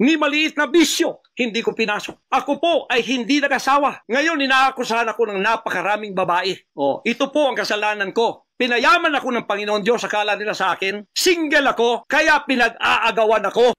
Ni maliit na bisyo, hindi ko pinasok. Ako po ay hindi nag-asawa. Ngayon, inaakusahan ako ng napakaraming babae. Ito po ang kasalanan ko. Pinayaman ako ng Panginoon Diyos, akala nila sa akin. Single ako, kaya pinag-aagawan ako.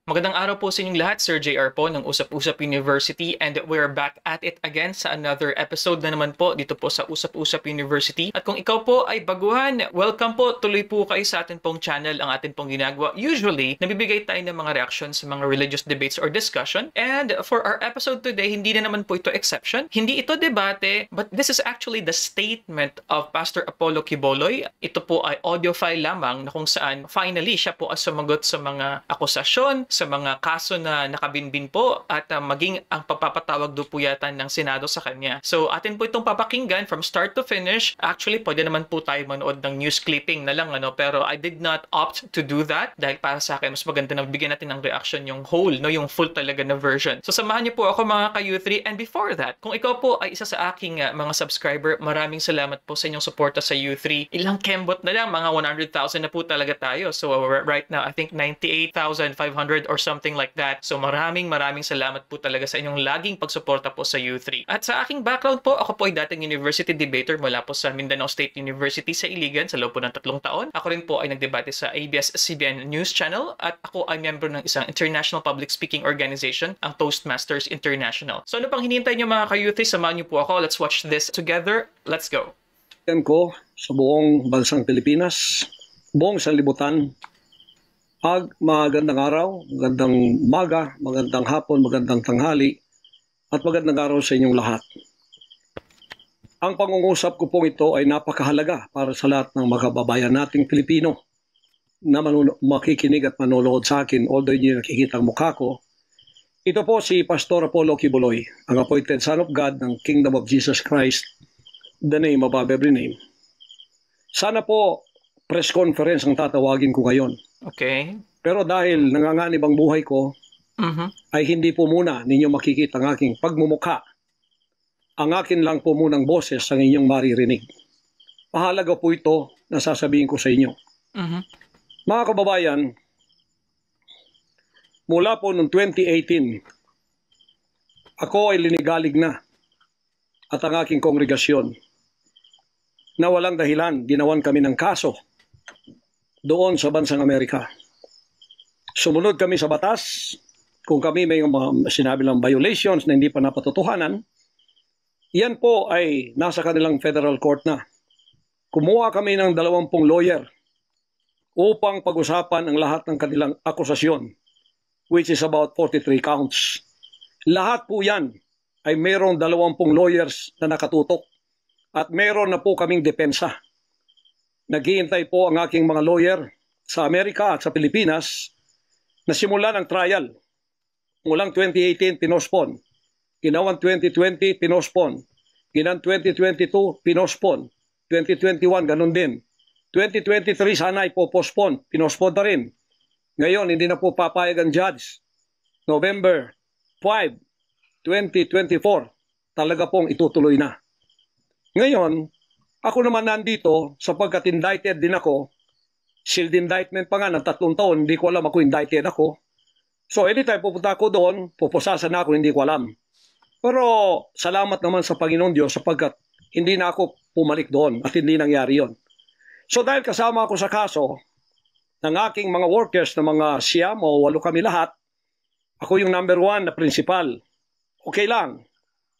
Magandang araw po sa inyong lahat, Sir JR po ng Usap-Usap University, and we're back at it again sa another episode na naman po dito po sa Usap-Usap University. At kung ikaw po ay baguhan, welcome po, tuloy po kayo sa atin pong channel, ang atin pong ginagawa. Usually, nabibigay tayo ng mga reactions sa mga religious debates or discussion. And for our episode today, hindi na naman po ito exception. Hindi ito debate, but this is actually the statement of Pastor Apollo Quiboloy. Ito po ay audio file lamang na kung saan finally siya po ay sumagot sa mga akusasyon, sa mga kaso na nakabinbin po at maging ang papapatawag do po yata ng Senado sa kanya. So atin po itong papakinggan from start to finish. Actually, pwede naman po tayo manood ng news clipping na lang, pero I did not opt to do that dahil para sa akin mas maganda na bigyan natin ng reaction yung whole, yung full talaga na version. So samahan niyo po ako mga ka-U3, and before that, kung ikaw po ay isa sa aking mga subscriber, maraming salamat po sa inyong suporta sa U3. Ilang kembot na lang, mga 100,000 na po talaga tayo. So right now, I think 98,500 or something like that. So maraming salamat po talaga sa inyong laging pagsuporta po sa U3. At sa aking background po, ako po ay dating university debater mula po sa Mindanao State University sa Iligan sa loob po ng 3 taon. Ako rin po ay nagdebate sa ABS-CBN News Channel at ako ay member ng isang international public speaking organization, ang Toastmasters International. So ano pang hinihintay niyo mga ka-U3? Samahan niyo po ako. Let's watch this together. Let's go. Yan ko sa buong bansang Pilipinas, buong sanlibutan. Magandang araw, magandang umaga, magandang hapon, magandang tanghali, at magandang araw sa inyong lahat. Ang pangungusap ko pong ito ay napakahalaga para sa lahat ng mga kababayan nating Pilipino na makikinig at manonood sa akin, although hindi nakikita ang mukha ko. Ito po si Pastor Apollo Quiboloy, ang appointed Son of God ng Kingdom of Jesus Christ, the name above every name. Sana po press conference ang tatawagin ko ngayon. Okay. Pero dahil nanganganib ang buhay ko, ay hindi po muna ninyo makikita ang aking pagmumukha. Ang akin lang po munang boses ang inyong maririnig. Mahalaga po ito na sasabihin ko sa inyo. Mga kababayan, mula po noong 2018, ako ay linigalig na at ang aking kongregasyon na walang dahilan ginawan kami ng kaso doon sa bansang Amerika. Sumunod kami sa batas. Kung kami may mga sinabi lang violations na hindi pa napatotohanan, yan po ay nasa kanilang federal court na. Kumuha kami ng 20 lawyer upang pag-usapan ang lahat ng kanilang akusasyon, which is about 43 counts. Lahat po yan ay mayroong 20 lawyers na nakatutok at mayroon na po kaming depensa. Naghihintay po ang aking mga lawyer sa Amerika at sa Pilipinas na simulan ang trial. Mulang 2018, pinospon. Ginawan 2020, pinospon. Ginawan 2022, pinospon. 2021, ganun din. 2023, sana ipopospon. Pinospon na rin. Ngayon, hindi na po papayag ang judge. November 5, 2024, talaga pong itutuloy na. Ngayon, ako naman nandito sapagkat indicted din ako. Sealed indictment pa nga ng 3 taon, hindi ko alam ako indicted ako. So anytime pupunta ako doon, pupusasan na ako, hindi ko alam. Pero salamat naman sa Panginoon Diyos sapagkat hindi na ako pumalik doon at hindi nangyari yon. So dahil kasama ako sa kaso ng aking mga workers na mga 9 o 8 kami lahat, ako yung number 1 na principal. Okay lang,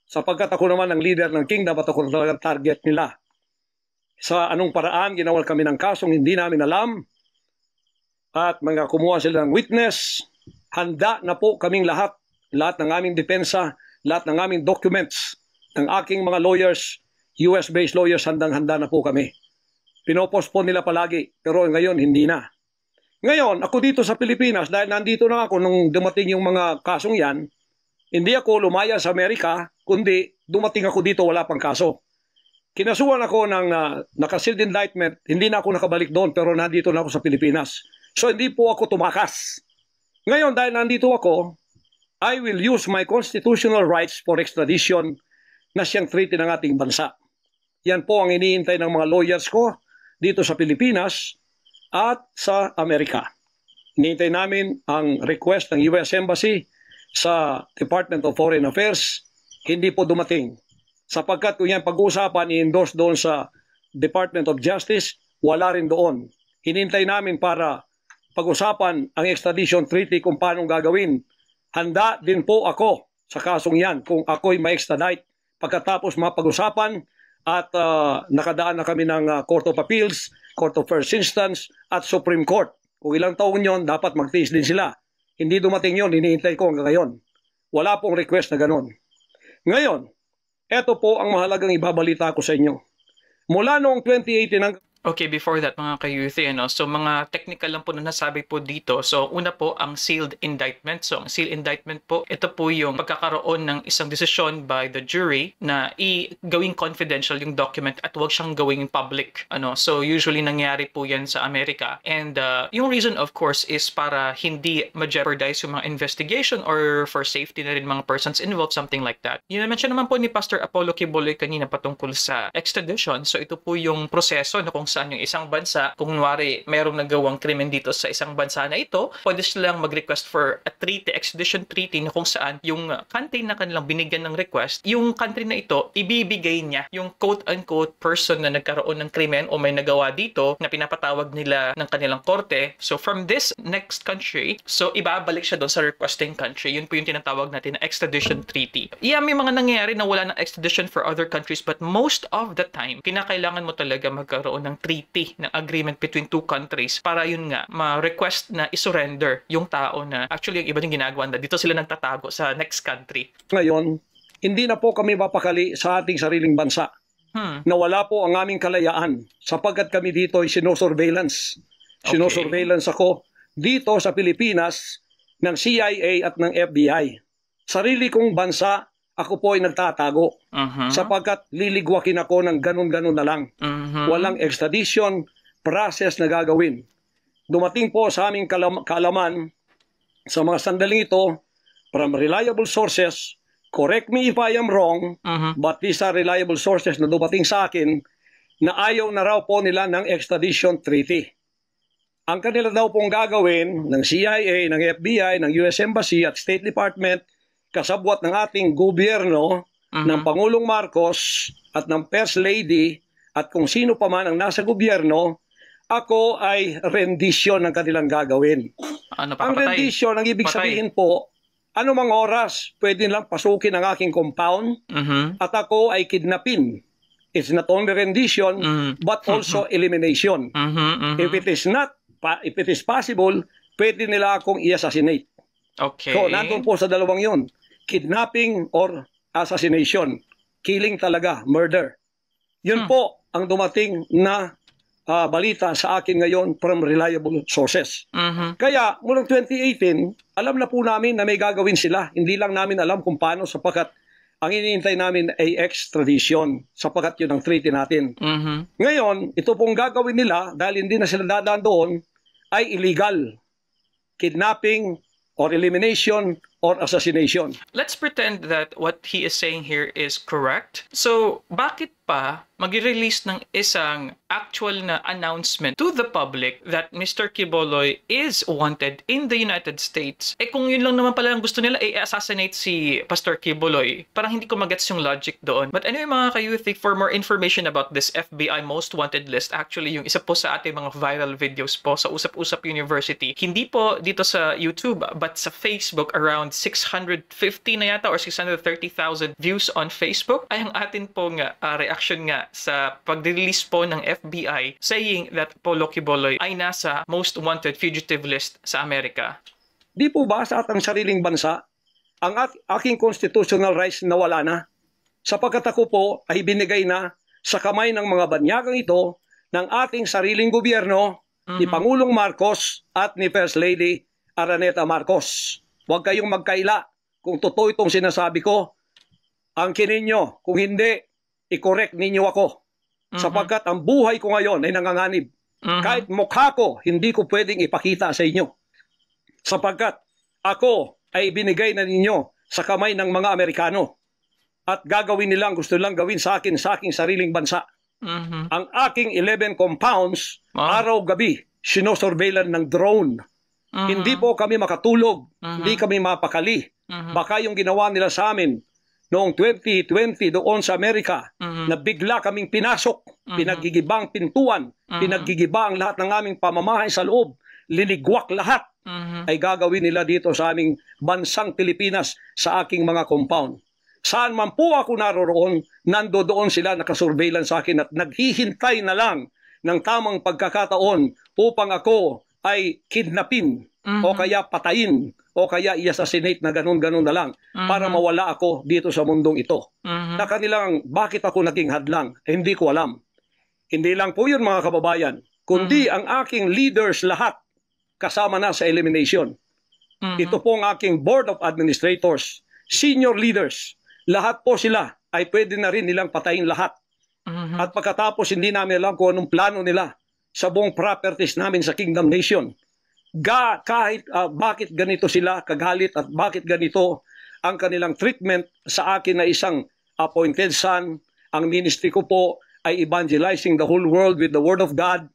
sapagkat ako naman ang leader ng kingdom at ako talagang target nila. Sa anong paraan ginawal kami ng kasong hindi namin alam at mga kumuha sila ng witness, handa na po kaming lahat ng aming depensa, lahat ng aming documents, ng aking mga lawyers, US-based lawyers, handang-handa na po kami. Pinopospon nila palagi, pero ngayon hindi na. Ngayon, ako dito sa Pilipinas, dahil nandito na ako nung dumating yung mga kasong yan, hindi ako lumaya sa Amerika, kundi dumating ako dito wala pang kaso. Kinasuhan ako ng naka-sealed indictment, hindi na ako nakabalik doon pero nandito na ako sa Pilipinas. So hindi po ako tumakas. Ngayon dahil nandito ako, I will use my constitutional rights for extradition na siyang treaty ng ating bansa. Yan po ang iniintay ng mga lawyers ko dito sa Pilipinas at sa Amerika. Hinihintay namin ang request ng US Embassy sa Department of Foreign Affairs. Hindi po dumating. Sapagkat kung yan pag-uusapan, i-endorse doon sa Department of Justice, wala rin doon. Hinihintay namin para pag-usapan ang extradition treaty kung paano gagawin. Handa din po ako sa kasong yan kung ako'y ma-extradite pagkatapos mapag-usapan at nakadaan na kami ng Court of Appeals, Court of First Instance at Supreme Court. Kung ilang taon yon, dapat magtiis din sila. Hindi dumating yon, hinihintay ko hanggang ngayon. Wala pong request na ganon. Ngayon, eto po ang mahalagang ibabalita ko sa inyo. Mula noong 2018 hanggang Okay, before that mga ka-youth, so mga technical lang po na nasabi po dito. So una po ang sealed indictment. So ang sealed indictment po, ito po yung pagkakaroon ng isang desisyon by the jury na gawing confidential yung document at huwag siyang gawing public. So usually nangyari po yan sa Amerika. And yung reason of course is para hindi ma-jeopardize yung mga investigation or for safety na rin mga persons involved, something like that. Yun na-mention naman po ni Pastor Apollo Quiboloy kanina patungkol sa extradition. So ito po yung proseso na kung saan yung isang bansa, kung kunwari mayroong nagawang krimen dito sa isang bansa na ito, pwede silang mag-request for a treaty, extradition treaty, na kung saan yung country na kanilang binigyan ng request, yung country na ito, ibibigay niya yung quote-unquote person na nagkaroon ng krimen o may nagawa dito na pinapatawag nila ng kanilang korte. So from this next country, so ibabalik siya doon sa requesting country. Yun po yung tinatawag natin na extradition treaty. May mga nangyayari na wala ng extradition for other countries, but most of the time, kinakailangan mo talaga magkaroon ng treaty, ng agreement between two countries para yun nga, ma-request na isurrender yung tao na actually yung iba yung ginagawa na dito sila nagtatago sa next country. ngayon, hindi na po kami mapakali sa ating sariling bansa. Na wala po ang aming kalayaan sapagkat kami dito ay sinosurveillance. Sinosurveillance ako dito sa Pilipinas ng CIA at ng FBI. Sarili kong bansa, ako po ay nagtatago sapagkat liligwakin ako ng ganun-ganun na lang. Walang extradition process na gagawin. Dumating po sa aming kaalaman sa mga sandaling ito from reliable sources. Correct me if I am wrong, but these are reliable sources na dumating sa akin na ayaw na raw po nila ng extradition treaty. Ang kanila daw pong gagawin ng CIA, ng FBI, ng US Embassy at State Department, kasabwat ng ating gobyerno, ng Pangulong Marcos at ng First Lady at kung sino pa man ang nasa gobyerno, ako ay rendition ng kanilang gagawin. Ang rendition, ang ibig sabihin po, anumang oras, pwede lang pasukin ang aking compound at ako ay kidnapin. It's not only rendition, but also elimination. If it is possible, pwede nila akong i-assassinate. Okay. So, nandun po sa dalawang yun. Kidnapping or assassination. Killing talaga, murder. Yun po ang dumating na balita sa akin ngayon from reliable sources. Kaya, mulang 2018, alam na po namin na may gagawin sila. Hindi lang namin alam kung paano sapagkat ang iniintay namin ay extradition sapagkat yun ang treaty natin. Ngayon, ito pong gagawin nila dahil hindi na sila dadaan doon ay illegal. Kidnapping or elimination or assassination. Let's pretend that what he is saying here is correct. So, bakit pa mag-release ng isang actual na announcement to the public that Mr. Quiboloy is wanted in the United States? Kung yun lang naman pala ang gusto nila, assassinate si Pastor Quiboloy. Parang hindi ko magets yung logic doon. But anyway mga ka-youth, for more information about this FBI Most Wanted list, actually yung isa po sa ating mga viral videos po sa Usap-Usap University, hindi po dito sa YouTube, but sa Facebook, around 650 na yata or 630,000 views on Facebook, ay ang atin pong reaction nga sa pag-release po ng FBI saying that Apollo Quiboloy ay nasa most wanted fugitive list sa Amerika. Di po ba sa atang sariling bansa, ang aking constitutional rights nawala na? Sapagkat ako po ay binigay na sa kamay ng mga banyagang ito ng ating sariling gobyerno, ni Pangulong Marcos at ni First Lady Araneta Marcos. Huwag kayong magkaila kung totoo itong sinasabi ko. Angkin ninyo, kung hindi, i-correct ninyo ako. Sapagkat ang buhay ko ngayon ay nanganganib. Kahit mukha ko, hindi ko pwedeng ipakita sa inyo. Sapagkat ako ay binigay na ninyo sa kamay ng mga Amerikano. At gagawin nilang, gusto nilang gawin sa akin, sa aking sariling bansa. Ang aking 11 compounds, araw-gabi, sinosurveillan ng drone. Hindi po kami makatulog, hindi kami mapakali. Baka yung ginawa nila sa amin noong 2020 doon sa Amerika, na bigla kaming pinasok, pinagigibang pintuan, pinaggigiba ang lahat ng aming pamamahay sa loob, linigwak lahat, ay gagawin nila dito sa aming bansang Pilipinas sa aking mga compound. Saan man po ako naroroon, nandoon sila nakasurveillance sa akin at naghihintay na lang ng tamang pagkakataon upang ako ay kidnapin o kaya patayin o kaya i-assassinate na ganun-ganun na lang para mawala ako dito sa mundong ito. Na kanilang bakit ako naging hadlang, hindi ko alam. Hindi lang po yun mga kababayan, kundi ang aking leaders lahat kasama na sa elimination. Ito po ang aking board of administrators, senior leaders, lahat po sila ay pwede na rin nilang patayin lahat. At pagkatapos hindi namin alam kung anong plano nila sa buong properties namin sa Kingdom Nation. Kahit bakit ganito sila kagalit at bakit ganito ang kanilang treatment sa akin na isang appointed son. Ang ministry ko po ay evangelizing the whole world with the Word of God.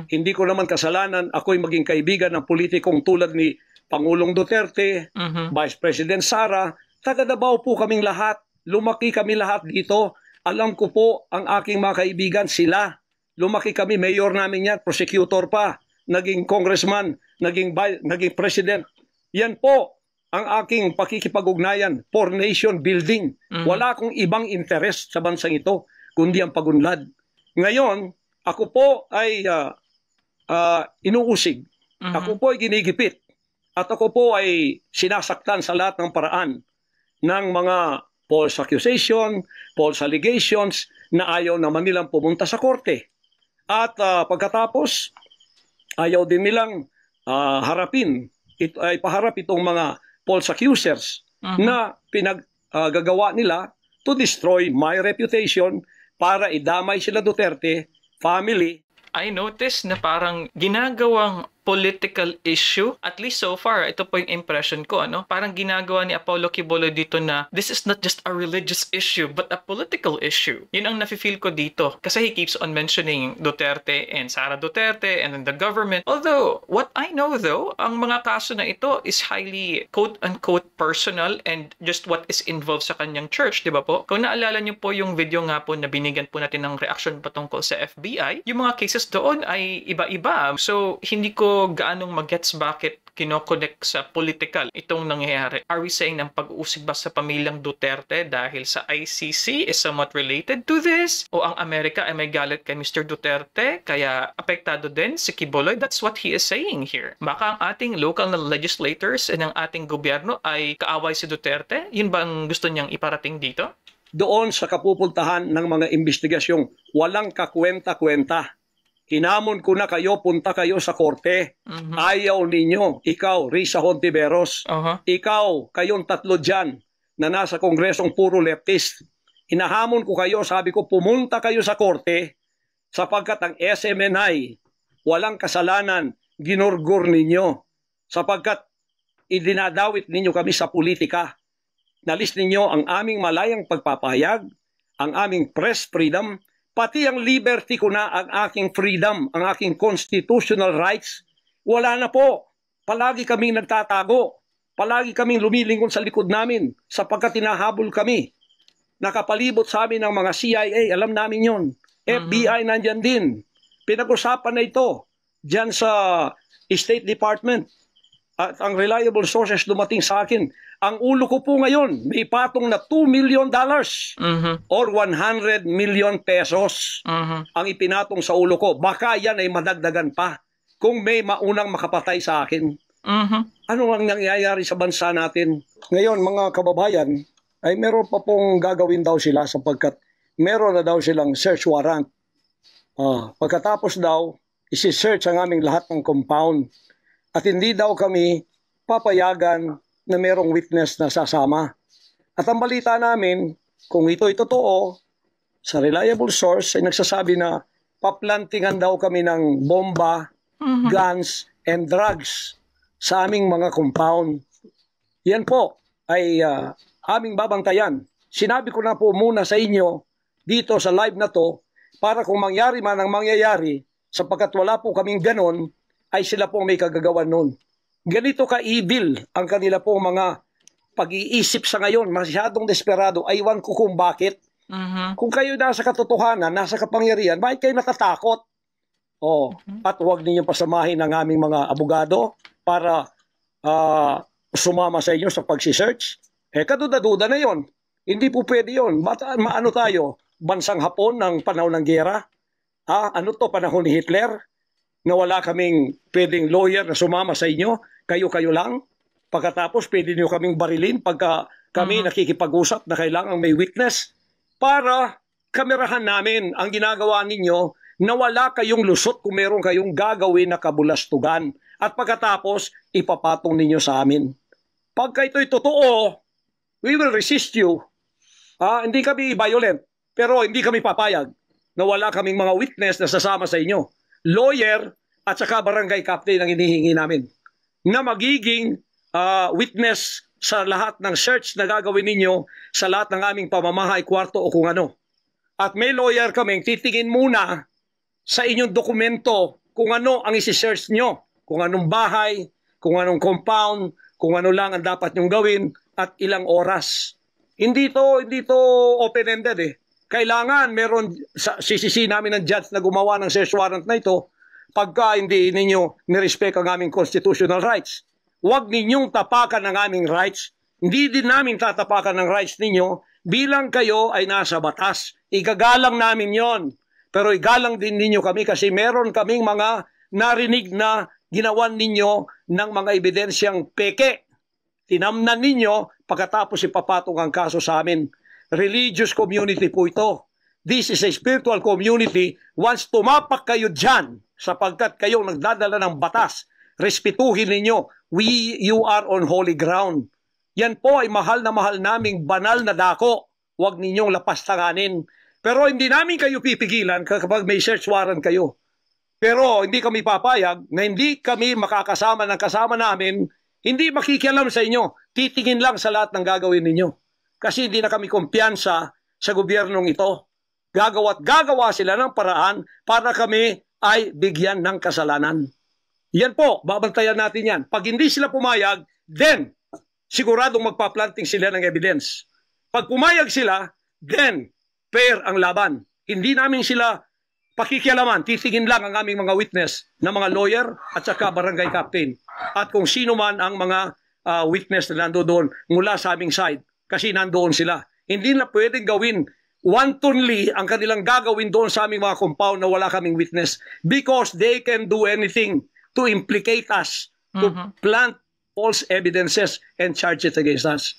Hindi ko naman kasalanan ako'y maging kaibigan ng politikong tulad ni Pangulong Duterte, Vice President Sara. Taga Davao po kaming lahat. Lumaki kami lahat dito. Alam ko po ang aking mga kaibigan, sila. Lumaki kami, mayor namin yan, prosecutor pa, naging congressman, naging president. Yan po ang aking pakikipag-ugnayan for nation building. Wala akong ibang interest sa bansang ito, kundi ang pagunlad. Ngayon, ako po ay inuusig. Ako po ay ginigipit. At ako po ay sinasaktan sa lahat ng paraan ng mga false accusation, false allegations na ayaw naman nilang pumunta sa korte. At pagkatapos, ayaw din nilang paharap itong mga false accusers na pinaggagawa nila to destroy my reputation para idamay sila Duterte, family. I noticed na parang ginagawang political issue, at least so far, ito po yung impression ko, parang ginagawa ni Apollo Quiboloy dito na this is not just a religious issue, but a political issue. Yun ang nafe-feel ko dito. Kasi he keeps on mentioning Duterte and Sara Duterte and then the government. Although, what I know though, ang mga kaso na ito is highly quote-unquote personal and just what is involved sa kanyang church, di ba po? Kung naalala niyo po yung video nga po na binigyan po natin ng reaction patungkol sa FBI, yung mga cases doon ay iba-iba. So, hindi ko gaanong magets bakit kinokonek sa political itong nangyayari. Are we saying ng pag-uusig ba sa pamilyang Duterte dahil sa ICC is somewhat related to this? O ang Amerika ay may galit kay Mr. Duterte kaya apektado din si Quiboloy? That's what he is saying here. Baka ang ating local na legislators and ang ating gobyerno ay kaaway si Duterte? Yun ba ang gusto niyang iparating dito? Doon sa kapupuntahan ng mga investigasyong walang kakwenta-kwenta. Hinamon ko na kayo, punta kayo sa korte. Ayaw ninyo. Ikaw, Risa Hontiveros. Ikaw, kayong tatlo dyan na nasa kongresong puro leftist. Hinahamon ko kayo, sabi ko, pumunta kayo sa korte sapagkat ang SMNI walang kasalanan, ginurgur ninyo. Sapagkat idinadawit ninyo kami sa politika. Nalis ninyo ang aming malayang pagpapahayag, ang aming press freedom, pati ang liberty ko na, ang aking freedom, ang aking constitutional rights, wala na po. Palagi kaming nagtatago. Palagi kaming lumilingon sa likod namin sapagkat tinahabol kami. Nakapalibot sa amin ng mga CIA, alam namin yon. FBI nandyan din. Pinag-usapan na ito dyan sa State Department. At ang reliable sources dumating sa akin. Ang ulo ko po ngayon, may patong na $2 million or 100 million pesos ang ipinatong sa ulo ko. Baka yan ay madagdagan pa kung may maunang makapatay sa akin. Ano ang nangyayari sa bansa natin? Ngayon, mga kababayan, ay meron pa pong gagawin daw sila sapagkat meron na daw silang search warrant. Pagkatapos daw, isi-search ang aming lahat ng compound. At hindi daw kami papayagan na merong witness na sasama. At ang balita namin, kung ito'y totoo, sa reliable source ay nagsasabi na paplantingan daw kami ng bomba, guns, and drugs sa aming mga compound. Yan po ay aming babantayan. Sinabi ko na po muna sa inyo dito sa live na to para kung mangyari man ang mangyayari sapagkat wala po kaming ganon, ay sila po may kagagawan nun. Ganito ka-evil ang kanila pong mga pag-iisip sa ngayon. Masyadong desperado. Aywan ko kung bakit. Kung kayo nasa katotohanan, nasa kapangyarihan, bakit kayo natatakot? At huwag ninyong pasamahin ang aming mga abogado para sumama sa inyo sa pagsisearch. Kaduda-duda na yon. Hindi po pwede yun. Maano tayo? Bansang Hapon ng panahon ng gera? Ano to, panahon ni Hitler? Na wala kaming pwedeng lawyer na sumama sa inyo? Kayo-kayo lang? Pagkatapos, pwede niyo kaming barilin pagka kami nakikipag-usap na kailangang may witness para kamerahan namin ang ginagawa ninyo na wala kayong lusot kung meron kayong gagawin na kabulastugan. At pagkatapos, ipapatong ninyo sa amin. Pagka ito'y totoo, we will resist you. Hindi kami violent, pero hindi kami papayag na wala kaming mga witness na sasama sa inyo. Lawyer at saka barangay captain ang hinihingi namin na magiging witness sa lahat ng search na gagawin ninyo sa lahat ng aming pamamahay, kwarto o kung ano. At may lawyer kaming titingin muna sa inyong dokumento kung ano ang isi-search nyo, kung anong bahay, kung anong compound, kung ano lang ang dapat nyong gawin at ilang oras. Hindi to open-ended eh. Kailangan meron, sisisi namin ng judge na gumawa ng search warrant na ito pagka hindi ninyo nirespect ang aming constitutional rights. Huwag ninyong tapakan ang aming rights. Hindi din namin tatapakan ng rights ninyo bilang kayo ay nasa batas. Igagalang namin yon. Pero igalang din ninyo kami kasi meron kaming mga narinig na ginawan ninyo ng mga ebidensyang peke. Tinamnan ninyo pagkatapos ipapatong ang kaso sa amin. Religious community po ito. This is a spiritual community. Once tumapak kayo dyan, sapagkat kayong nagdadala ng batas, respetuhin ninyo, you are on holy ground. Yan po ay mahal na mahal naming banal na dako. Huwag ninyong lapastanganin. Pero hindi namin kayo pipigilan kapag may search warrant kayo. Pero hindi kami papayag na hindi kami makakasama ng kasama namin, hindi makikialam sa inyo. Titingin lang sa lahat ng gagawin ninyo. Kasi hindi na kami kumpiyansa sa gobyernong ito. Gagawa sila ng paraan para kami ay bigyan ng kasalanan. Yan po, babantayan natin yan. Pag hindi sila pumayag, then siguradong magpa-planting sila ng evidence. Pag pumayag sila, then fair ang laban. Hindi namin sila pakikialaman. Titingin lang ang aming mga witness na mga lawyer at saka barangay captain. At kung sino man ang mga witness na nandoon mula sa aming side. Kasi nandoon sila. Hindi na pwedeng gawin wantonly ang kanilang gagawin doon sa aming mga compound na wala kaming witness because they can do anything to implicate us, to plant false evidences and charge it against us.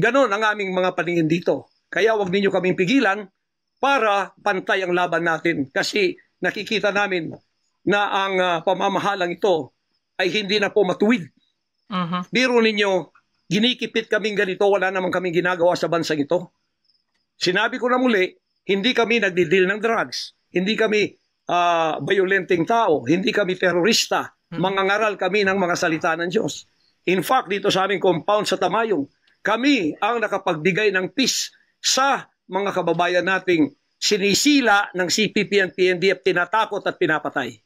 Ganon ang aming mga paningin dito. Kaya wag ninyo kaming pigilan para pantay ang laban natin kasi nakikita namin na ang pamamahalang ito ay hindi na po matuwid. Biro ninyo, ginikipit kaming ganito, wala namang kaming ginagawa sa bansang ito. Sinabi ko na muli, hindi kami nagdi-deal ng drugs, hindi kami violenting tao, hindi kami terorista, mangangaral kami ng mga salita ng Diyos. In fact, dito sa aming compound sa Tamayong, kami ang nakapagbigay ng peace sa mga kababayan nating sinisila ng CPP and PNDF, tinatakot at pinapatay.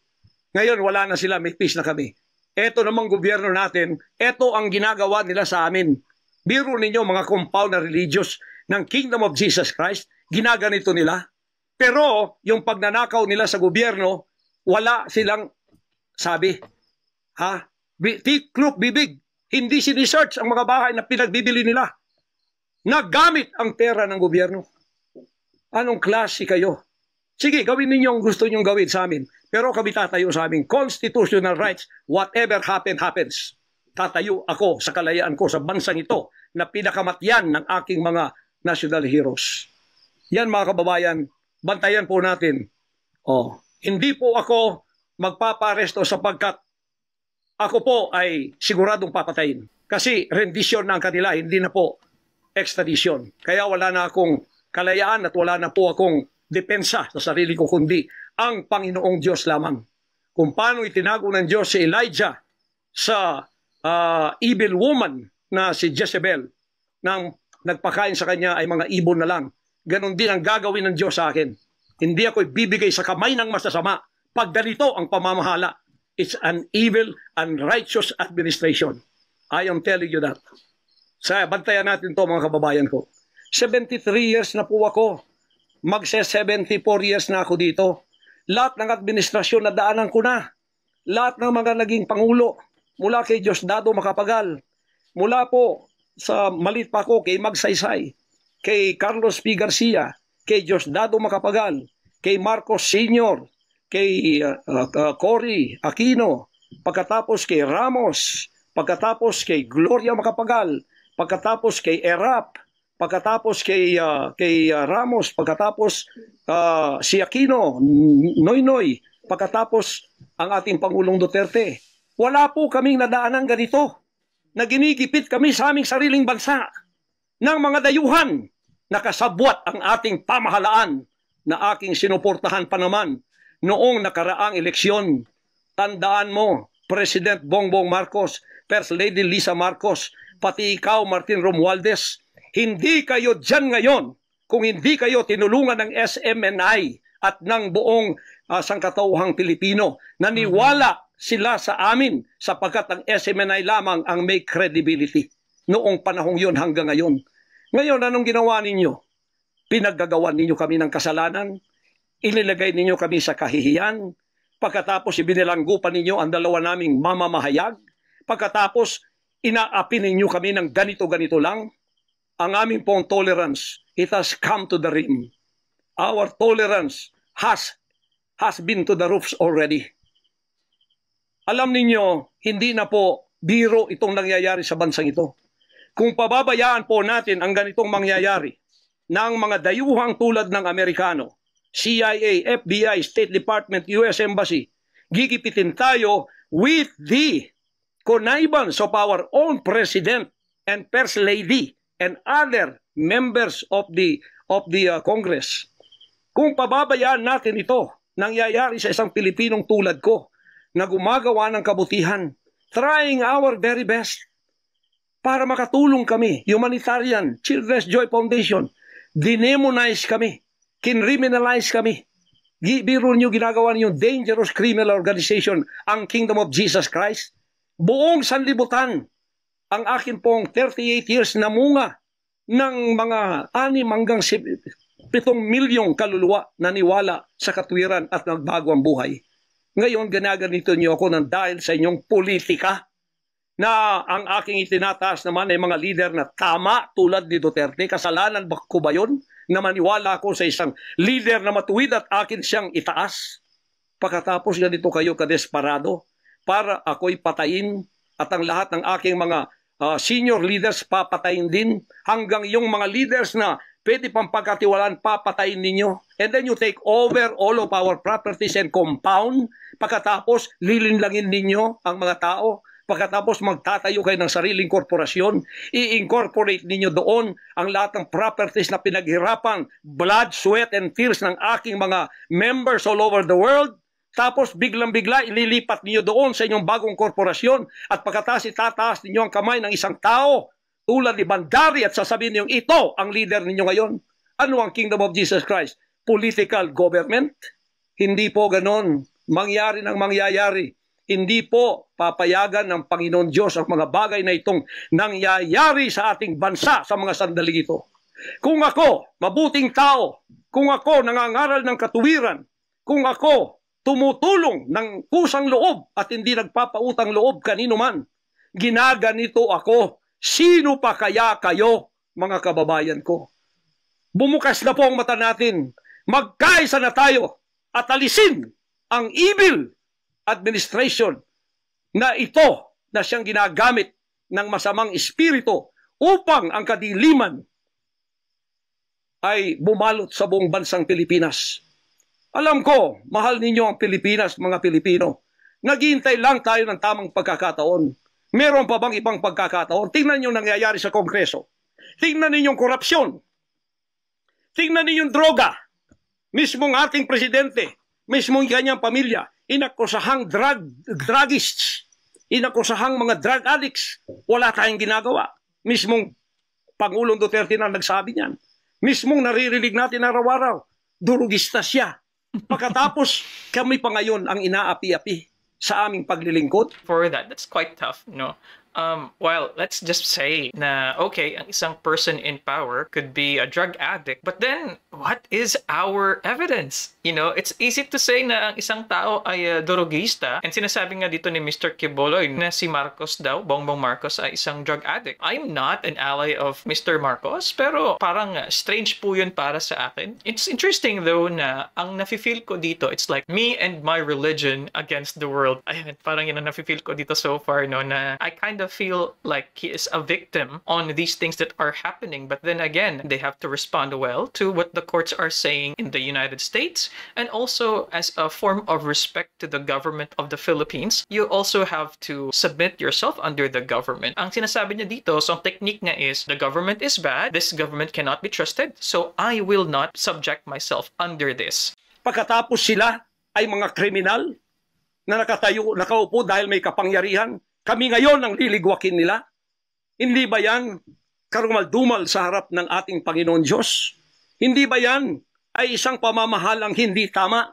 Ngayon, wala na sila, may peace na kami. Ito namang gobyerno natin, ito ang ginagawa nila sa amin. Biro ninyo mga compound na religious ng Kingdom of Jesus Christ, ginaganito nila. Pero yung pagnanakaw nila sa gobyerno, wala silang sabi. Tiklop bibig, hindi sinisearch ang mga bahay na pinagbibili nila. Nagamit ang pera ng gobyerno. Anong klase kayo? Sige, gawin ninyo ang gusto nyong gawin sa amin. Pero kami tatayo sa aming constitutional rights. Whatever happens. Tatayo ako sa kalayaan ko sa bansang ito na pinakamatyan ng aking mga national heroes. Yan mga kababayan, bantayan po natin. Hindi po ako magpaparesto sapagkat ako po ay siguradong papatayin. Kasi rendition na ang kanila, hindi na po extradition. Kaya wala na akong kalayaan at wala na po akong depensa sa sarili ko kundi ang Panginoong Diyos lamang. Kung paano itinago ng Diyos si Elijah sa evil woman na si Jezebel nang nagpakain sa kanya ay mga ibon na lang. Ganon din ang gagawin ng Diyos sa akin. Hindi ako ibibigay sa kamay ng masasama pag ganito ang pamamahala. It's an evil, unrighteous administration. I am telling you that. Bantayan natin to mga kababayan ko. 73 years na po ako. Magse-74 years na ako dito. Lahat ng administrasyon na daanan ko na. Lahat ng mga naging pangulo. Mula kay Diosdado Macapagal. Mula po sa malit pa ko kay Magsaysay. Kay Carlos P. Garcia. Kay Diosdado Macapagal. Kay Marcos Sr. Kay Cory Aquino. Pagkatapos kay Ramos. Pagkatapos kay Gloria Macapagal. Pagkatapos kay Erap. Pagkatapos kay Ramos, pagkatapos si Aquino, Noynoy, pagkatapos ang ating Pangulong Duterte. Wala po kaming nadaanan ganito na ginigipit kami sa aming sariling bansa ng mga dayuhan na kasabwat ang ating pamahalaan na aking sinuportahan pa naman noong nakaraang eleksyon. Tandaan mo, President Bongbong Marcos, First Lady Lisa Marcos, pati ikaw, Martin Romualdez, hindi kayo dyan ngayon kung hindi kayo tinulungan ng SMNI at ng buong sangkatauhang Pilipino. Naniwala sila sa amin sapagkat ang SMNI lamang ang may credibility noong panahong yun hanggang ngayon. Ngayon, anong ginawa ninyo? Pinaggagawan ninyo kami ng kasalanan, inilagay ninyo kami sa kahihiyan, pagkatapos ibinilanggupan ninyo ang dalawa naming mamamahayag, pagkatapos inaapi ninyo kami ng ganito-ganito lang. Ang aming pong tolerance, it has come to the rim. Our tolerance has been to the roofs already. Alam ninyo, hindi na po biro itong nangyayari sa bansang ito. Kung pababayaan po natin ang ganitong mangyayari ng mga dayuhang tulad ng Amerikano, CIA, FBI, State Department, US Embassy, gigipitin tayo with the connivance of our own President and First Lady and other members of the Congress. Kung pababayaan natin ito, nangyayari sa isang Pilipinong tulad ko na gumagawa ng kabutihan, trying our very best para makatulong kami, humanitarian, Children's Joy Foundation, dinemonize kami, kinriminalize kami. Biro nyo ginagawa niyo dangerous criminal organization, ang Kingdom of Jesus Christ. Buong sanlibutan, ang akin pong 38 years na munga ng mga 6 hanggang 7 milyong kaluluwa na niwala sa katwiran at nagbago ang buhay. Ngayon, ginaganito niyo ako ng dahil sa inyong politika na ang aking itinataas naman ay mga leader na tama tulad ni Duterte. Kasalanan ba ko ba yun? Na maniwala ako sa isang leader na matuwid at akin siyang itaas. Pagkatapos ganito kayo kadesperado para ako'y patayin at ang lahat ng aking mga senior leaders papatayin din, hanggang yung mga leaders na pwede pang pagkatiwalaan papatayin ninyo. And then you take over all of our properties and compound. Pagkatapos lilinlangin ninyo ang mga tao. Pagkatapos magtatayo kayo ng sariling korporasyon, i-incorporate ninyo doon ang lahat ng properties na pinaghirapan, blood, sweat, and tears ng aking mga members all over the world. Tapos biglang-bigla ililipat niyo doon sa inyong bagong korporasyon at pagkatapos itataas ninyo ang kamay ng isang tao tulad ni Bandari at sasabihin niyo, ito ang leader ninyo ngayon. Ano ang Kingdom of Jesus Christ? Political government? Hindi po ganon. Mangyari ng mangyayari. Hindi po papayagan ng Panginoon Diyos ang mga bagay na itong nangyayari sa ating bansa sa mga sandaling ito. Kung ako, mabuting tao, kung ako nangangaral ng katuwiran, kung ako tumutulong ng kusang loob at hindi nagpapautang loob kanino man, ginaganito ako, sino pa kaya kayo, mga kababayan ko? Bumukas na po ang mata natin, magkaisa na tayo at alisin ang evil administration na ito na siyang ginagamit ng masamang espiritu upang ang kadiliman ay bumalot sa buong bansang Pilipinas. Alam ko, mahal ninyo ang Pilipinas, mga Pilipino. Naghihintay lang tayo ng tamang pagkakataon. Meron pa bang ibang pagkakataon? Tingnan niyo nangyayari sa Kongreso. Tingnan niyo yung korupsyon. Tingnan niyo yung droga. Mismong ating presidente, mismong kanyang pamilya, inakusahang druggists, inakusahang mga drug addicts. Wala tayong ginagawa. Mismong Pangulong Duterte na nagsabi niyan. Mismong naririnig natin araw-araw, durugista siya. Pagkatapos, kami pa ngayon ang inaapi-api. sa aming paglilingkod? For that, that's quite tough, no? Well, let's just say na, okay, ang isang person in power could be a drug addict, but then, what is our evidence? You know, it's easy to say na ang isang tao ay drogista, and sinasabi nga dito ni Mr. Quiboloy na si Marcos daw, Bongbong Marcos, ay isang drug addict. I'm not an ally of Mr. Marcos, pero parang strange po yun para sa akin. It's interesting though na ang nafe-feel ko dito, it's like me and my religion against the world. Ayun, parang yun ang nafe-feel ko dito so far, no, na I kind of feel like he is a victim on these things that are happening, but then again, they have to respond well to what the courts are saying in the United States, and also as a form of respect to the government of the Philippines, you also have to submit yourself under the government. Ang sinasabi niya dito, so ang technique niya is, the government is bad, this government cannot be trusted, so I will not subject myself under this. Pagkatapos sila ay mga kriminal na nakaupo dahil may kapangyarihan, kami ngayon ang liligwakin nila? Hindi ba yan karumal-dumal sa harap ng ating Panginoon Diyos? Hindi ba yan ay isang pamamahalang hindi tama?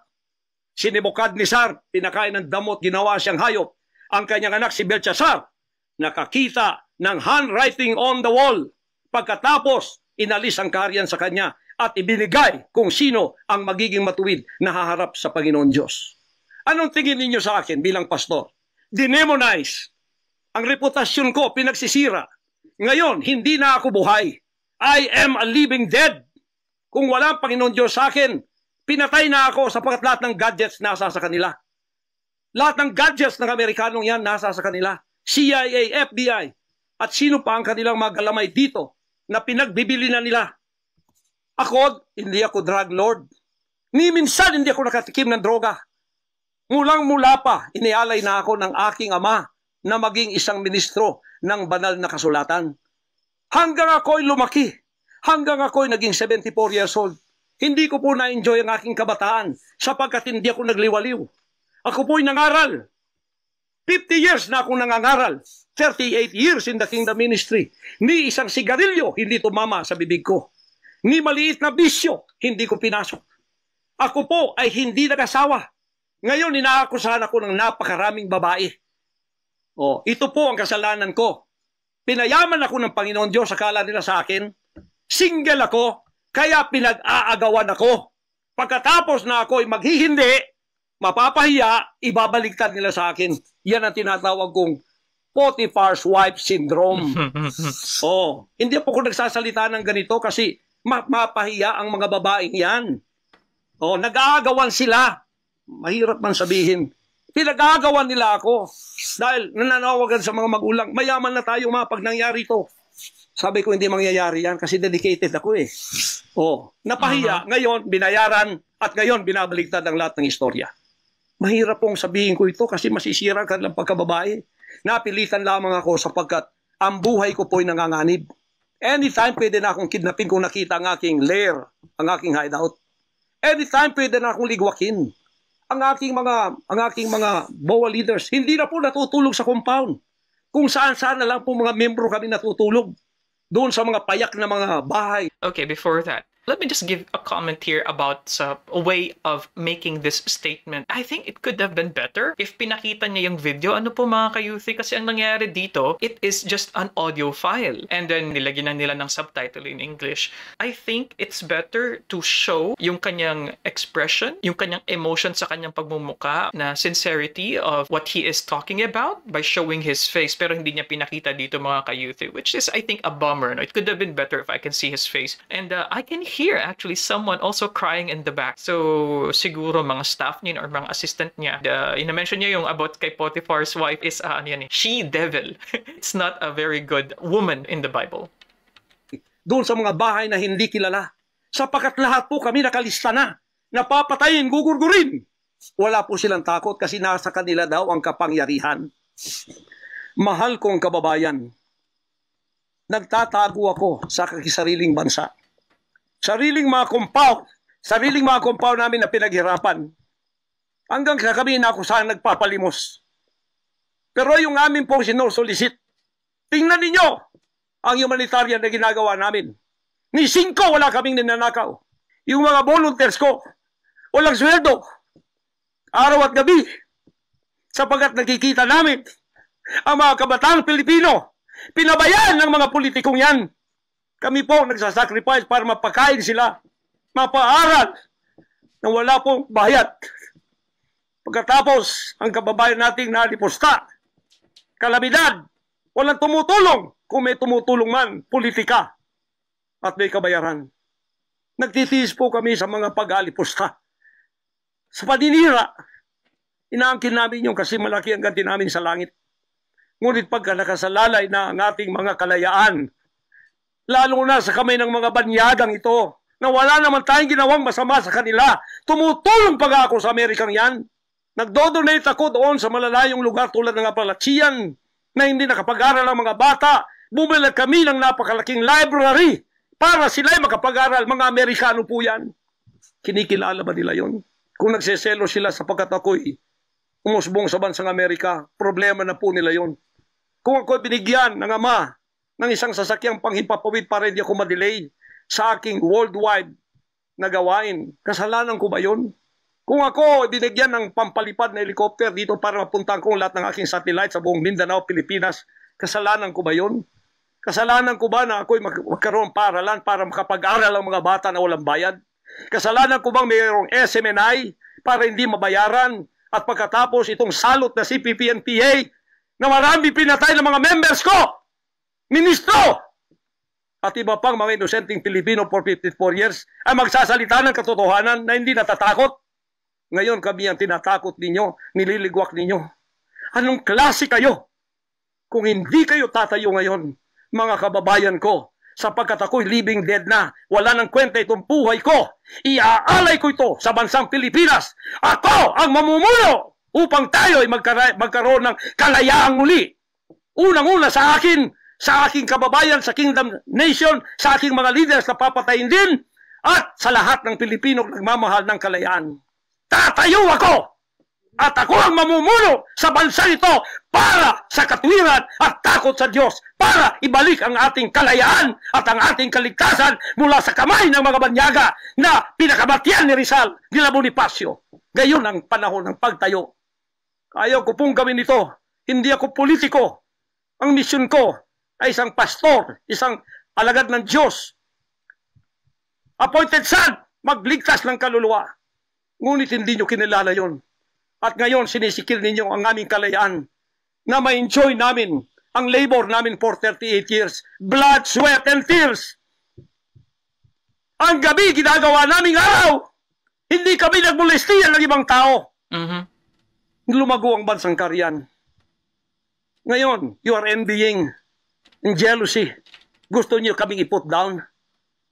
Si Nebukadnezar, pinakain ng damot, ginawa siyang hayop. Ang kanyang anak si Belshazzar, nakakita ng handwriting on the wall. Pagkatapos, inalis ang kaharian sa kanya at ibinigay kung sino ang magiging matuwid na haharap sa Panginoon Diyos. Anong tingin ninyo sa akin bilang pastor? Dinemonize. Ang reputasyon ko pinagsisira. Ngayon, hindi na ako buhay. I am a living dead. Kung walang Panginoon Diyos sa akin, pinatay na ako sapagkat lahat ng gadgets nasa sa kanila. Lahat ng gadgets ng Amerikanong yan nasa sa kanila. CIA, FBI, at sino pa ang kanilang mga galamay dito na pinagbibili na nila. Ako, hindi ako drug lord. Ni minsan hindi ako nakatikim ng droga. Mulang-mula pa, inialay na ako ng aking ama na maging isang ministro ng banal na kasulatan. Hanggang ako'y lumaki, hanggang ako'y naging 74 years old, hindi ko po na-enjoy ang aking kabataan sapagkat hindi ako nagliwaliw. Ako po'y nangaral. 50 years na akong nangangaral. 38 years in the kingdom ministry. Ni isang sigarilyo hindi tumama sa bibig ko. Ni maliit na bisyo hindi ko pinasok. Ako po ay hindi nag-asawa. Ngayon inaakusahan ako ng napakaraming babae. Ito po ang kasalanan ko. Pinayaman ako ng Panginoon Diyos, akala nila sa akin. Single ako, kaya pinag-aagawan ako. Pagkatapos na ako'y maghihindi, mapapahiya, ibabaliktad nila sa akin. Yan ang tinatawag kong Potiphar's wife syndrome. Hindi po ako nagsasalita ng ganito kasi mapahiya ang mga babaeng yan. Nag-aagawan sila. Mahirap man sabihin. Pinag-aagawan nila ako dahil nananawagan sa mga magulang, mayaman na tayo pag nangyari ito. Sabi ko, hindi mangyayari yan kasi dedicated ako eh. Napahiya, ngayon binayaran at ngayon binabaligtad ang lahat ng istorya. Mahirap pong sabihin ko ito kasi masisira ka lang pagkababae. Napilitan lamang ako sapagkat ang buhay ko po'y nanganganib. Anytime pwede na akong kidnapin kung nakita ang aking lair, ang aking hideout. Anytime pwede na akong ligwakin. Ang aking mga BOA leaders, hindi na po natutulog sa compound. Kung saan-saan na lang po mga membro kami natutulog. Doon sa mga payak na mga bahay. Okay, before that, let me just give a comment here about a way of making this statement. I think it could have been better if pinakita niya yung video. Ano po mga ka-youthie? Kasi ang nangyari dito, it is just an audio file. And then nilagyan na nila ng subtitle in English. I think it's better to show yung kanyang expression, yung kanyang emotion sa kanyang pagmumuka, na sincerity of what he is talking about by showing his face. Pero hindi niya pinakita dito mga ka-youthie, which is, I think, a bummer. No? It could have been better if I can see his face. And I can hear actually someone also crying in the back. So siguro mga staff niya or mga assistant niya. Ina-mention niya yung about kay Potiphar's wife is she devil. It's not a very good woman in the Bible. Doon sa mga bahay na hindi kilala. Sapagkat lahat po kami nakalista na. Napapatayin, gugurgurin. Wala po silang takot kasi nasa kanila daw ang kapangyarihan. Mahal kong kababayan, nagtatago ako sa kakisariling bansa. Sariling mga compound namin na pinaghirapan. Hanggang kami na ako saan nagpapalimos. Pero yung amin pong sinusolicit, tingnan ninyo ang humanitarian na ginagawa namin. Ni 5 wala kaming ninanakaw. Yung mga volunteers ko, walang sweldo. Araw at gabi. Sapagkat nakikita namin ang mga kabataang Pilipino, pinabayaan ng mga politikong yan. Kami po nagsasacrifice para mapakain sila, mapaaral, na wala pong bayad. Pagkatapos, ang kababayan nating nalipusta, kalamidad, walang tumutulong. Kung may tumutulong man, politika at may kabayaran. Nagtitiis po kami sa mga pag-alipusta. Sa paninira, inaangkin namin yung kasi malaki ang ganti namin sa langit. Ngunit pagka nakasalalay na ang ating mga kalayaan, lalo na sa kamay ng mga banyadang ito, na wala naman tayong ginawang masama sa kanila, tumutulong pa ako sa Amerikang yan. Nagdodonate ako doon sa malalayong lugar tulad ng Apalachian, na hindi nakapag-aral ang mga bata. Bumili kami ng napakalaking library para sila'y makapag-aral. Mga Amerikano po yan. Kinikilala ba nila yon? Kung nagseselo sila sapagkat ako'y umusbong sa bansang Amerika, problema na po nila yon. Kung ako'y binigyan ng ama ng isang sasakyang panghimpapawid para hindi ako madelay sa aking worldwide na gawain, kasalanan ko ba yon? Kung ako binigyan ng pampalipad na helicopter dito para mapuntahan ko lahat ng aking satellite sa buong Mindanao, Pilipinas, kasalanan ko ba yon? Kasalanan ko ba na ako'y magkaroon paaralan para makapag-aral ang mga bata na walang bayad? Kasalanan ko bang mayroong SMNI para hindi mabayaran? At pagkatapos itong salot na CPP-NPA na marami pinatay ng mga members ko, ministro, at iba pang mga inosenteng Pilipino for 54 years ay magsasalita ng katotohanan na hindi natatakot. Ngayon kami ang tinatakot ninyo, nililigwak ninyo. Anong klase kayo? Kung hindi kayo tatayo ngayon, mga kababayan ko, sapagkat ako'y living dead na, wala nang kwenta itong buhay ko, iaalay ko ito sa bansang Pilipinas. Ako ang mamumuno upang tayo ay magkaroon ng kalayaang muli. Unang-una sa akin, sa aking kababayan, sa Kingdom Nation, sa aking mga leaders na papatayin din, at sa lahat ng Pilipino nagmamahal ng kalayaan. Tatayo ako! At ako ang mamumuno sa bansa ito para sa katwiran at takot sa Diyos, para ibalik ang ating kalayaan at ang ating kaligtasan mula sa kamay ng mga banyaga na pinakabatyan ni Rizal, ni Bonifacio. Gayon ang panahon ng pagtayo. Ayaw ko pong gawin ito. Hindi ako politiko. Ang misyon ko ay isang pastor, isang alagad ng Diyos. Appointed son, magligtas ng kaluluwa. Ngunit hindi nyo kinilala yon. At ngayon, sinisikil ninyo ang aming kalayaan na ma-enjoy namin ang labor namin for 38 years. Blood, sweat, and tears. Ang gabi, ginagawa naming araw. Hindi kami nagmolestiyan ng ibang tao. Lumago ang bansang Kariyan. Ngayon, you are envying and jealousy. Gusto niyo kaming i-put down.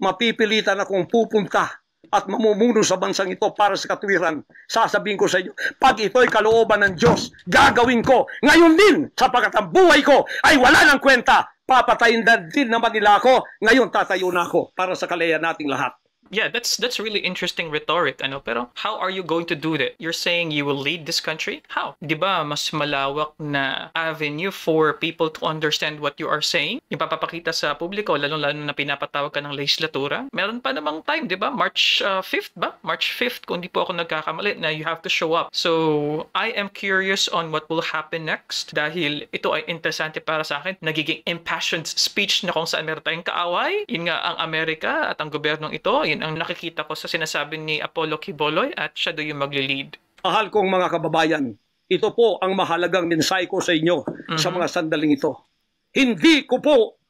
Mapipilitan akong pupunta at mamumuno sa bansang ito para sa katwiran. Sasabihin ko sa inyo, pag ito'y kalooban ng Diyos, gagawin ko. Ngayon din, sapagkat ang buhay ko ay wala ng kwenta. Papatayin din naman nila ako. Ngayon tatayo na ako para sa kalayaan nating lahat. Yeah, that's really interesting rhetoric, ano? Pero how are you going to do that? You're saying you will lead this country? How? 'Di ba mas malawak na avenue for people to understand what you are saying? Yung papapakita sa publiko, lalo na pinapatawag ka ng legislatura. Meron pa namang time, 'di ba? March 5th ba? March 5th, kung di po ako nagkakamali, na you have to show up. So, I am curious on what will happen next dahil ito ay interesante para sa akin. Nagiging impassioned speech na kung saan meron tayong kaaway. Yun nga ang Amerika at ang gobyernong ito, yun ang nakikita ko sa sinasabi ni Apollo Quiboloy at siya doon yung magli-lead. Mahal kong mga kababayan, ito po ang mahalagang mensahe ko sa inyo sa mga sandaling ito. Hindi ko po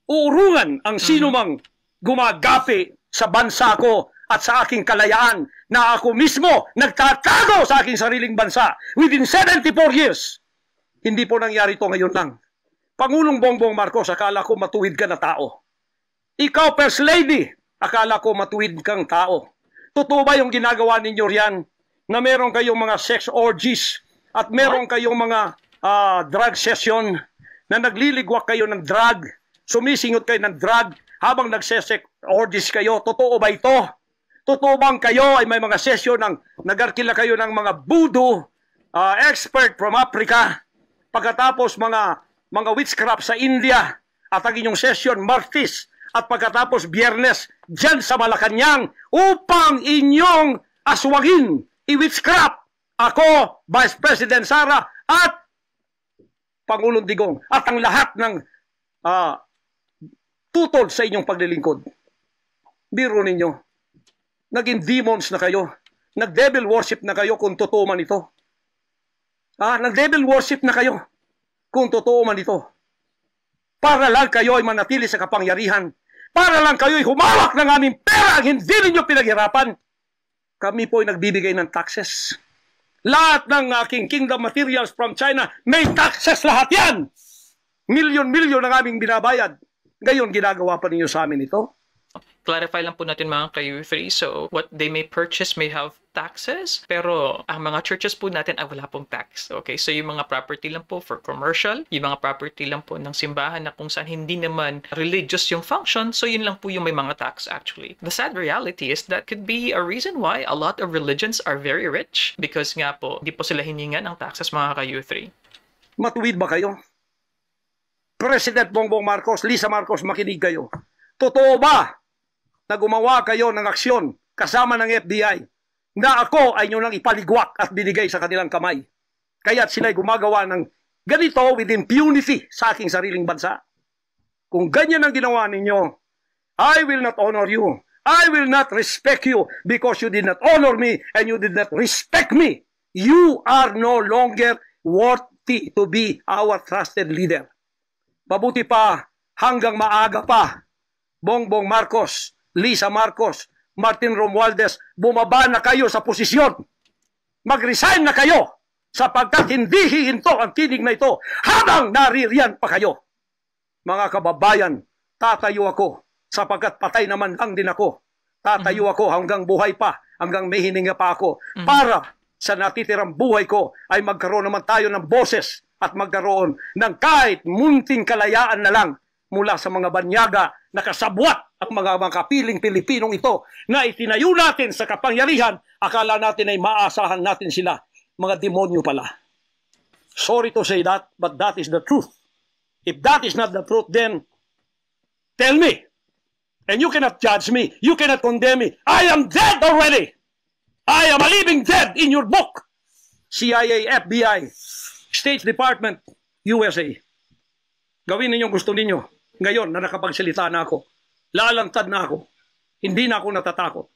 uurungan ang sino mang gumagapi sa bansa ko at sa aking kalayaan na ako mismo nagtatago sa aking sariling bansa within 74 years. Hindi po nangyari ito ngayon lang. Pangulong Bongbong Marcos, akala ko matuwid ka na tao. Ikaw, First Lady, akala ko matuwid kang tao. Totoo ba yung ginagawa ninyo riyan na meron kayong mga sex orgies at meron kayong mga drug session na nagliligwak kayo ng drug, sumisingot kayo ng drug habang nagsesex orgies kayo? Totoo ba ito? Totoo bang kayo ay may mga session ng nagarkila kayo ng mga voodoo expert from Africa, pagkatapos mga witchcraft sa India at ang inyong session Martis, at pagkatapos Biyernes dyan sa Malacanang upang inyong aswagin, i-witchcraft Ako, Vice President Sara, at Pangulong Digong, at ang lahat ng tutol sa inyong paglilingkod. Biro ninyo, naging demons na kayo. Nag-devil worship na kayo kung totoo man ito. Nag-devil worship na kayo kung totoo man ito. Para lang kayo ay manatili sa kapangyarihan. Para lang kayo ay humawak ng aming pera ang hindi ninyo pinaghirapan. Kami po ay nagbibigay ng taxes. Lahat ng aking kingdom materials from China, may taxes lahat yan. Milyon-milyon ang aming binabayad. Ngayon, ginagawa pa ninyo sa amin ito. Clarify lang po natin mga ka-U3. So, what they may purchase may have taxes, pero ang mga churches po natin ay wala pong tax. Okay? So, yung mga property lang po for commercial, yung mga property lang po ng simbahan na kung saan hindi naman religious yung function, so yun lang po yung may mga tax actually. The sad reality is that could be a reason why a lot of religions are very rich because nga po, di po sila hiningan ng taxes mga ka-U3. Matuwid ba kayo? President Bongbong Marcos, Lisa Marcos, makinig kayo. Totoo ba na gumawa kayo ng aksyon kasama ng FBI na ako ay nyo nang ipaligwak at binigay sa kanilang kamay? Kaya't sila'y gumagawa ng ganito with impunity sa aking sariling bansa. Kung ganyan ang ginawa ninyo, I will not honor you. I will not respect you because you did not honor me and you did not respect me. You are no longer worthy to be our trusted leader. Mabuti pa, hanggang maaga pa, Bongbong Marcos, Lisa Marcos, Martin Romualdez, bumaba na kayo sa posisyon. Mag-resign na kayo sapagkat hindi hihinto ang tinig na ito habang naririyan pa kayo. Mga kababayan, tatayo ako sapagkat patay naman lang din ako. Tatayo ako hanggang buhay pa, hanggang may hininga pa ako para sa natitirang buhay ko ay magkaroon naman tayo ng boses at magkaroon ng kahit munting kalayaan na lang mula sa mga banyaga na kasabwat ang mga kapiling Pilipinong ito na itinayo natin sa kapangyarihan, akala natin ay maasahan natin sila. Mga demonyo pala. Sorry to say that, but that is the truth. If that is not the truth, then tell me. And you cannot judge me. You cannot condemn me. I am dead already. I am a living dead in your book. CIA, FBI, State Department, USA. Gawin ninyong gusto ninyo. Ngayon na nakapagsalita na ako, lalantad na ako, hindi na ako natatakot.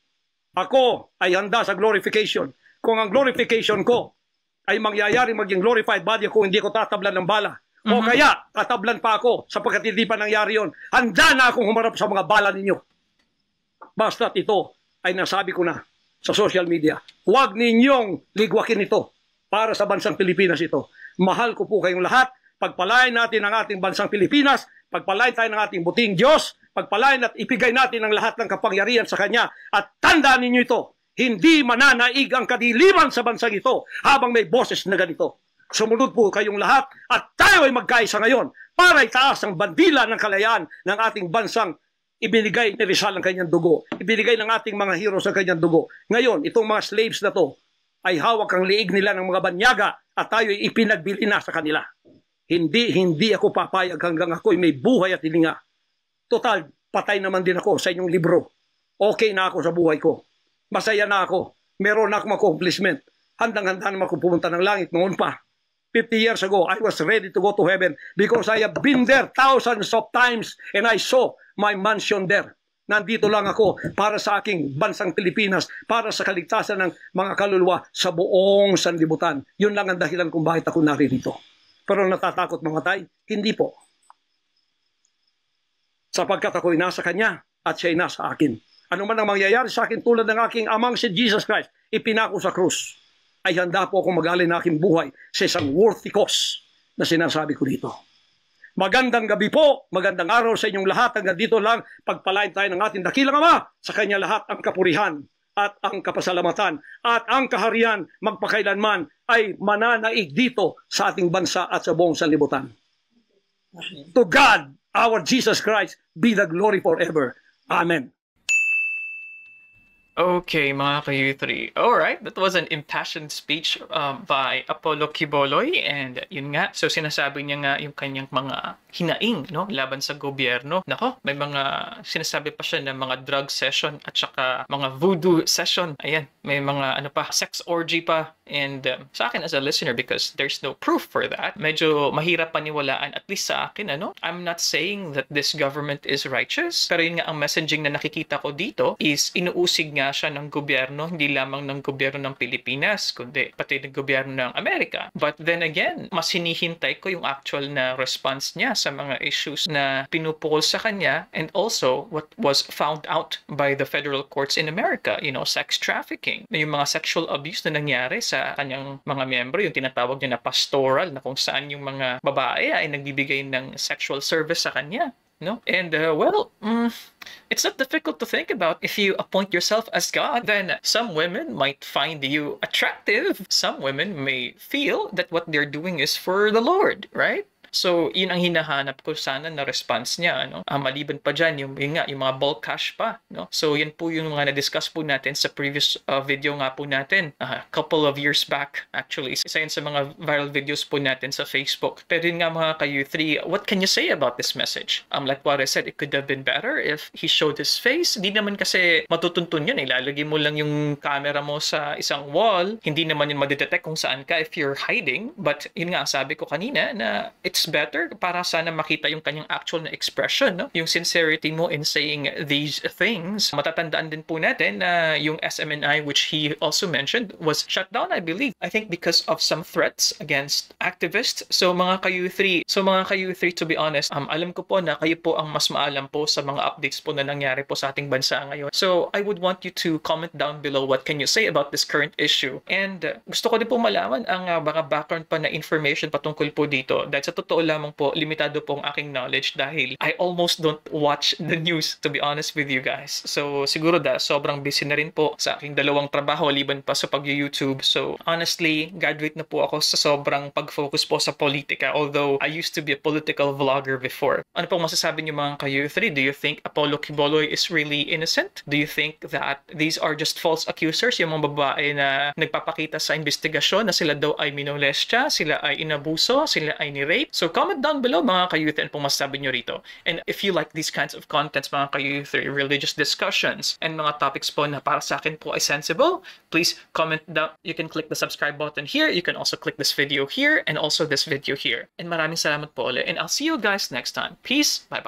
Ako ay handa sa glorification. Kung ang glorification ko ay mangyayari maging glorified body ako, hindi ko tatablan ng bala. O kaya, tatablan pa ako sapagkat hindi pa nangyari yon. Handa na akong humarap sa mga bala ninyo. Basta't ito ay nasabi ko na sa social media. Huwag ninyong ligwakin ito para sa bansang Pilipinas ito. Mahal ko po kayong lahat. Pagpalain natin ang ating bansang Pilipinas, pagpalain tayo ng ating buting Diyos, pagpalain at ipigay natin ang lahat ng kapangyarihan sa Kanya. At tandaan ninyo ito, hindi mananaig ang kadiliman sa bansang ito habang may boses na ganito. Sumunod po kayong lahat at tayo ay magkaisa ngayon para itaas ang bandila ng kalayaan ng ating bansang ibinigay ni Rizal ang kanyang dugo. Ibinigay ng ating mga heroes ang kanyang dugo. Ngayon, itong mga slaves na to ay hawak ang liig nila ng mga banyaga at tayo ay ipinagbili na sa kanila. Hindi ako papayag hanggang ako'y may buhay at hilinga. Total, patay naman din ako sa inyong libro. Okay na ako sa buhay ko. Masaya na ako. Meron na akong accomplishment. Handang-handa naman ako pumunta ng langit noon pa. 50 years ago, I was ready to go to heaven because I have been there thousands of times and I saw my mansion there. Nandito lang ako para sa aking bansang Pilipinas, para sa kaligtasan ng mga kaluluwa sa buong sanlibutan. Yun lang ang dahilan kung bakit ako naririto. Pero natatakot mamatay? Hindi po. Sapagkat ako'y nasa Kanya at siya'y nasa akin. Ano man ang mangyayari sa akin tulad ng aking amang si Jesus Christ, ipinako sa krus, ay handa po akong mag-alay ng aking buhay sa isang worthy cause na sinasabi ko dito. Magandang gabi po, magandang araw sa inyong lahat. Hanggang dito lang, pagpalain tayo ng ating dakilang Ama. Sa Kanya lahat ang kapurihan at ang kapasalamatan at ang kaharian magpakailanman ay mananaig dito sa ating bansa at sa buong sanlibutan. To God, our Jesus Christ, be the glory forever. Amen. Okay, mga ka-U3. Alright, that was an impassioned speech by Apollo Quiboloy. And yun nga, so sinasabi niya nga yung kanyang mga hinaing, no, laban sa gobyerno. Nako, may mga sinasabi pa siya ng mga drug session at saka mga voodoo session. Ayan, may mga ano pa, sex orgy pa. And sa akin as a listener, because there's no proof for that, medyo mahirap paniwalaan, at least sa akin, ano. I'm not saying that this government is righteous, pero yun nga, ang messaging na nakikita ko dito is inuusig nga siya ng gobyerno, hindi lamang ng gobyerno ng Pilipinas, kundi pati ng gobyerno ng Amerika. But then again, mas hinihintay ko yung actual na response niya sa mga issues na pinupukol sa kanya, and also what was found out by the federal courts in America, you know, sex trafficking, yung mga sexual abuse na nangyari sa kanyang mga miyembro, yung tinatawag niya na pastoral, na kung saan yung mga babae ay nagbibigay ng sexual service sa kanya. No? And it's not difficult to think about. If you appoint yourself as God, then some women might find you attractive. Some women may feel that what they're doing is for the Lord, right? So, yun ang hinahanap ko sana na response niya, no? Maliban pa dyan, yung mga bulk cash pa, no? So, yan po yung mga na-discuss po natin sa previous video nga po natin, couple of years back, actually. Isa yun sa mga viral videos po natin sa Facebook. Pero yun nga mga ka-U3, what can you say about this message? Like what I said, it could have been better if he showed his face. Hindi naman kasi matutuntun yun, ilalagay mo lang yung camera mo sa isang wall. Hindi naman yun madidetect kung saan ka if you're hiding. But yun nga, sabi ko kanina na it's better para sana makita yung kanyang actual na expression, no? Yung sincerity mo in saying these things. Matatandaan din po natin na yung SMNI, which he also mentioned, was shut down, I believe. I think because of some threats against activists. So mga ka-U3, to be honest, alam ko po na kayo po ang mas maalam po sa mga updates po na nangyari po sa ating bansa ngayon. So I would want you to comment down below what can you say about this current issue. And gusto ko din po malaman ang mga background pa na information patungkol po dito. Dahil sa totoo lamang po, limitado po ang aking knowledge dahil I almost don't watch the news, to be honest with you guys. So, siguro sobrang busy na rin po sa aking dalawang trabaho liban pa sa pag-YouTube. So, honestly, graduate na po ako sa sobrang pag-focus po sa politika, although I used to be a political vlogger before. Ano pong masasabi niyo mga ka-U3? Do you think Apollo Quiboloy is really innocent? Do you think that these are just false accusers, yung mga babae na nagpapakita sa investigasyon na sila daw ay minolestya, sila ay inabuso, sila ay ni-rape? So comment down below mga ka-youth and kung masasabi nyo rito. And if you like these kinds of contents mga ka-youth, religious discussions, and mga topics po na para sa akin po ay sensible, please comment down. You can click the subscribe button here. You can also click this video here and also this video here. And maraming salamat po ulit. And I'll see you guys next time. Peace. Bye-bye.